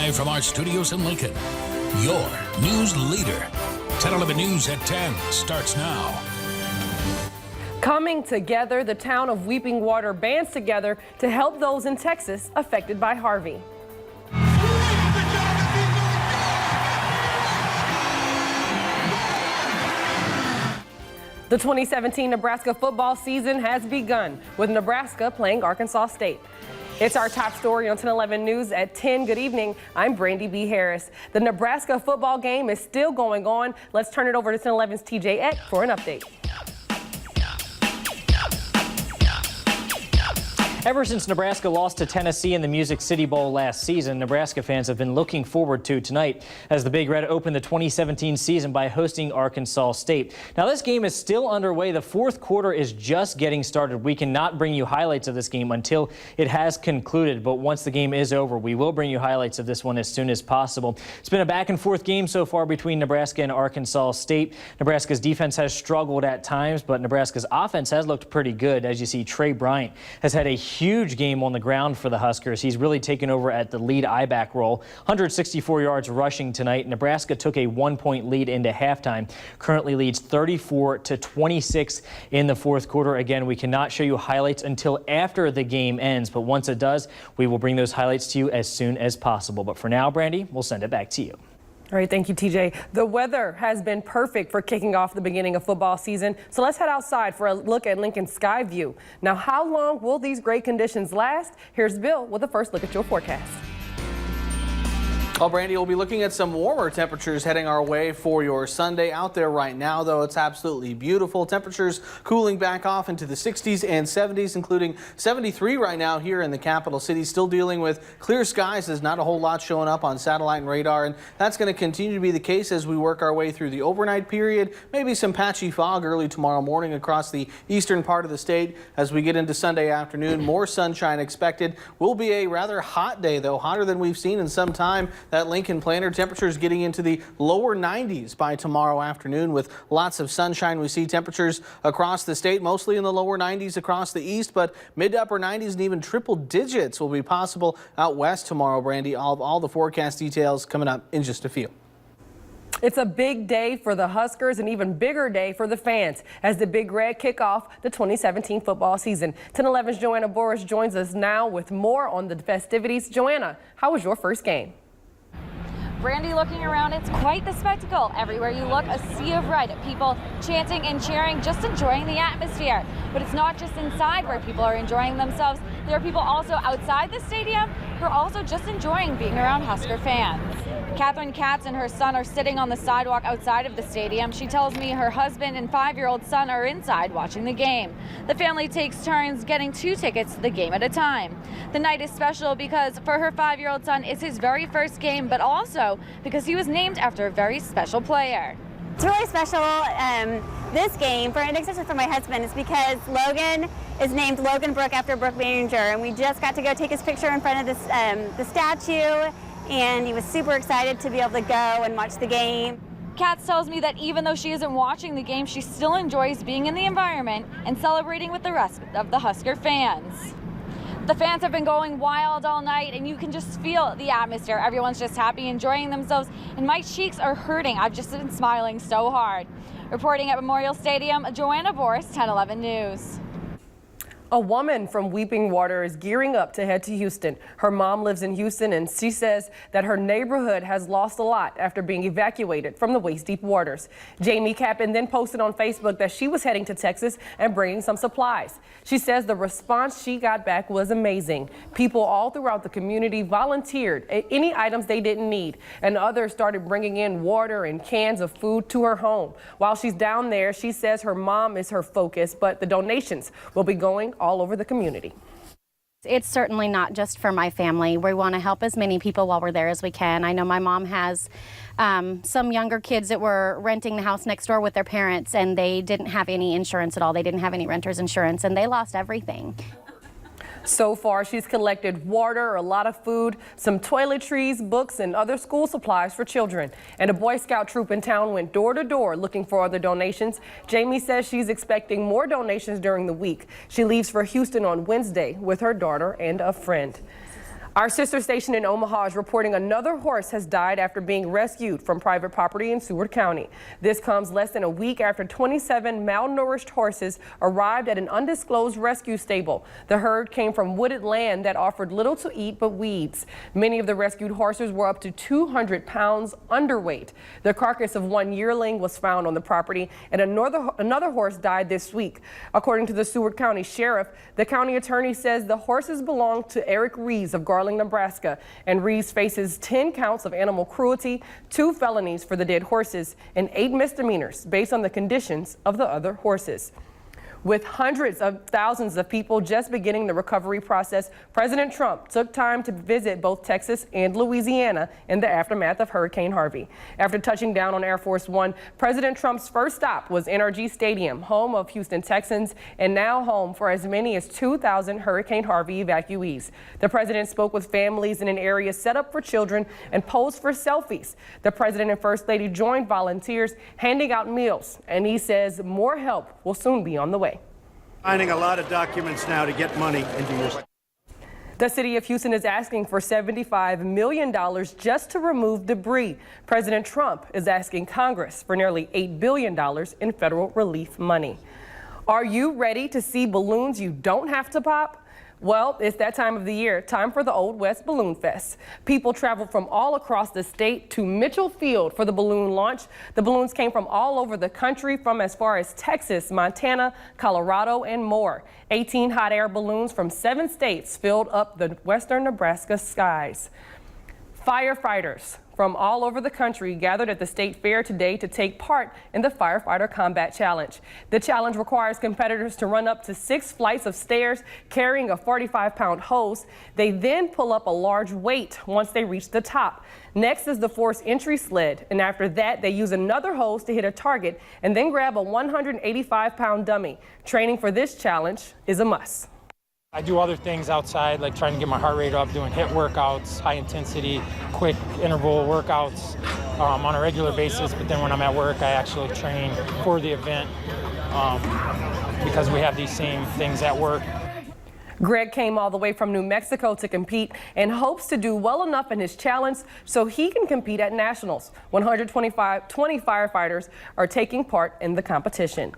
Live from our studios in Lincoln, your news leader. 10/11 News at 10 starts now. Coming together, the town of Weeping Water bands together to help those in Texas affected by Harvey. The 2017 Nebraska football season has begun, with Nebraska playing Arkansas State. It's our top story on 10/11 News at 10. Good evening. I'm Brandi B. Harris. The Nebraska football game is still going on. Let's turn it over to 10/11's TJ Eck for an update. Ever since Nebraska lost to Tennessee in the Music City Bowl last season, Nebraska fans have been looking forward to tonight as the Big Red opened the 2017 season by hosting Arkansas State. Now, this game is still underway. The fourth quarter is just getting started. We cannot bring you highlights of this game until it has concluded, but once the game is over, we will bring you highlights of this one as soon as possible. It's been a back and forth game so far between Nebraska and Arkansas State. Nebraska's defense has struggled at times, but Nebraska's offense has looked pretty good. As you see, Trey Bryant has had a huge game on the ground for the Huskers. He's really taken over at the lead I-back role. 164 yards rushing tonight. Nebraska took a 1-point lead into halftime. Currently leads 34-26 in the fourth quarter. Again, we cannot show you highlights until after the game ends, but once it does, we will bring those highlights to you as soon as possible. But for now, Brandi, we'll send it back to you. All right, thank you, TJ. The weather has been perfect for kicking off the beginning of football season, so let's head outside for a look at Lincoln's sky view. Now, how long will these great conditions last? Here's Bill with a first look at your forecast. Well, Brandi, we'll be looking at some warmer temperatures heading our way for your Sunday. Out there right now, though, it's absolutely beautiful. Temperatures cooling back off into the 60s and 70s, including 73 right now here in the capital city. Still dealing with clear skies. There's not a whole lot showing up on satellite and radar, and that's going to continue to be the case as we work our way through the overnight period. Maybe some patchy fog early tomorrow morning across the eastern part of the state. As we get into Sunday afternoon, more sunshine expected. Will be a rather hot day, though, hotter than we've seen in some time. That Lincoln Planner temperatures getting into the lower 90s by tomorrow afternoon with lots of sunshine. We see temperatures across the state, mostly in the lower 90s across the east, but mid to upper 90s and even triple digits will be possible out west tomorrow, Brandi. All the forecast details coming up in just a few. It's a big day for the Huskers, an even bigger day for the fans as the Big Red kick off the 2017 football season. 10/11's Joanna Boris joins us now with more on the festivities. Joanna, how was your first game? Brandi, looking around, it's quite the spectacle. Everywhere you look, a sea of red. People chanting and cheering, just enjoying the atmosphere. But it's not just inside where people are enjoying themselves. There are people also outside the stadium who are also just enjoying being around Husker fans. Catherine Katz and her son are sitting on the sidewalk outside of the stadium. She tells me her husband and 5-year-old son are inside watching the game. The family takes turns getting 2 tickets to the game at a time. The night is special because for her 5-year-old son, it's his very first game, but also because he was named after a very special player. It's really special, this game, especially for my husband, is because Logan is named Logan Brook after Brook Manger, and we just got to go take his picture in front of this, the statue, and he was super excited to be able to go and watch the game. Katz tells me that even though she isn't watching the game, she still enjoys being in the environment and celebrating with the rest of the Husker fans. The fans have been going wild all night, and you can just feel the atmosphere. Everyone's just happy, enjoying themselves, and my cheeks are hurting. I've just been smiling so hard. Reporting at Memorial Stadium, Joanna Boris, 10/11 News. A woman from Weeping Water is gearing up to head to Houston. Her mom lives in Houston, and she says that her neighborhood has lost a lot after being evacuated from the waist-deep waters. Jamie Kappen then posted on Facebook that she was heading to Texas and bringing some supplies. She says the response she got back was amazing. People all throughout the community volunteered any items they didn't need, and others started bringing in water and cans of food to her home. While she's down there, she says her mom is her focus, but the donations will be going all over the community. It's certainly not just for my family. We want to help as many people while we're there as we can. I know my mom has some younger kids that were renting the house next door with their parents, and they didn't have any insurance at all. They didn't have any renter's insurance, and they lost everything. So far, she's collected water, a lot of food, some toiletries, books, and other school supplies for children. And a Boy Scout troop in town went door to door looking for other donations. Jamie says she's expecting more donations during the week. She leaves for Houston on Wednesday with her daughter and a friend. Our sister station in Omaha is reporting another horse has died after being rescued from private property in Seward County. This comes less than a week after 27 malnourished horses arrived at an undisclosed rescue stable. The herd came from wooded land that offered little to eat but weeds. Many of the rescued horses were up to 200 pounds underweight. The carcass of one yearling was found on the property, and another horse died this week. According to the Seward County Sheriff, the county attorney says the horses belong to Eric Rees of Garland, Nebraska, and Rees faces 10 counts of animal cruelty, 2 felonies for the dead horses, and 8 misdemeanors based on the conditions of the other horses. With hundreds of thousands of people just beginning the recovery process, President Trump took time to visit both Texas and Louisiana in the aftermath of Hurricane Harvey. After touching down on Air Force One, President Trump's first stop was NRG Stadium, home of Houston Texans, and now home for as many as 2,000 Hurricane Harvey evacuees. The president spoke with families in an area set up for children and posed for selfies. The president and first lady joined volunteers handing out meals, and he says more help will soon be on the way. Finding a lot of documents now to get money into your... The city of Houston is asking for $75 million just to remove debris. President Trump is asking Congress for nearly $8 billion in federal relief money. Are you ready to see balloons you don't have to pop? Well, it's that time of the year, time for the Old West Balloon Fest. People traveled from all across the state to Mitchell Field for the balloon launch. The balloons came from all over the country, from as far as Texas, Montana, Colorado, and more. 18 hot air balloons from 7 states filled up the western Nebraska skies. Firefighters from all over the country gathered at the state fair today to take part in the Firefighter Combat Challenge. The challenge requires competitors to run up to 6 flights of stairs carrying a 45-pound hose. They then pull up a large weight once they reach the top. Next is the force entry sled, and after that they use another hose to hit a target and then grab a 185-pound dummy. Training for this challenge is a must. I do other things outside, like trying to get my heart rate up, doing HIIT workouts, high intensity, quick interval workouts on a regular basis. But then when I'm at work, I actually train for the event because we have these same things at work. Greg came all the way from New Mexico to compete and hopes to do well enough in his challenge so he can compete at nationals. 20 firefighters are taking part in the competition.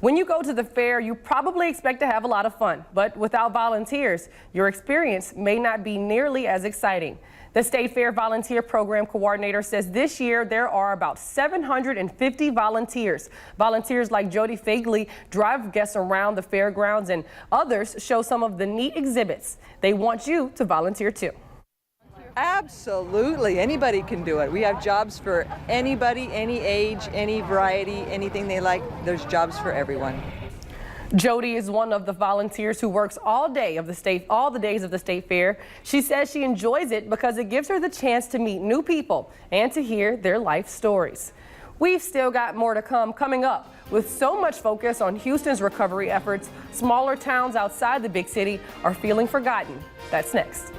When you go to the fair, you probably expect to have a lot of fun, but without volunteers, your experience may not be nearly as exciting. The State Fair Volunteer Program Coordinator says this year there are about 750 volunteers. Volunteers like Jody Fagley drive guests around the fairgrounds, and others show some of the neat exhibits. They want you to volunteer too. Absolutely, anybody can do it. We have jobs for anybody, any age, any variety, anything they like. There's jobs for everyone. Jody is one of the volunteers who works all the days of the state fair. She says she enjoys it because it gives her the chance to meet new people and to hear their life stories. We've still got more to come coming up. With so much focus on Houston's recovery efforts, smaller towns outside the big city are feeling forgotten. That's next.